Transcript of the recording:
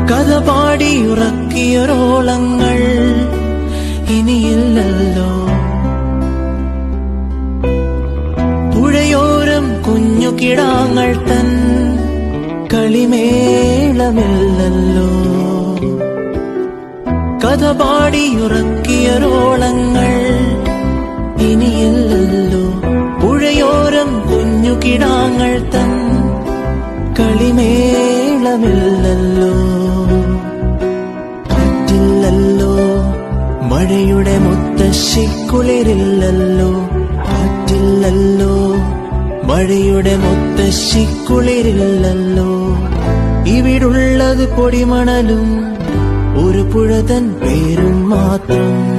കഥ പാടിയുറക്കിയൊരോളങ്ങൾ ഇനിയില്ലല്ലോ. പുഴയോരം കുഞ്ഞു കിടാങ്ങൾ തൻ കളിമേളമില്ലല്ലോ. കഥ പാടിയുറക്കിയൊരോളങ്ങൾ ഇനിയില്ലല്ലോ. പുഴയോരം കുഞ്ഞു കിടാങ്ങൾ തൻ കളിമേളമില്ലല്ലോ. കാറ്റില്ലല്ലോ, മഴയുടെ മുത്തശ്ശിക്കുളിരില്ലല്ലോ. കാറ്റില്ലല്ലോ, മഴയുടെ മുത്തശ്ശിക്കുളിരില്ലല്ലോ. ഇവിടുള്ളത് പൊടിമണലും ഒരു പുഴതൻ പേരും മാത്രം.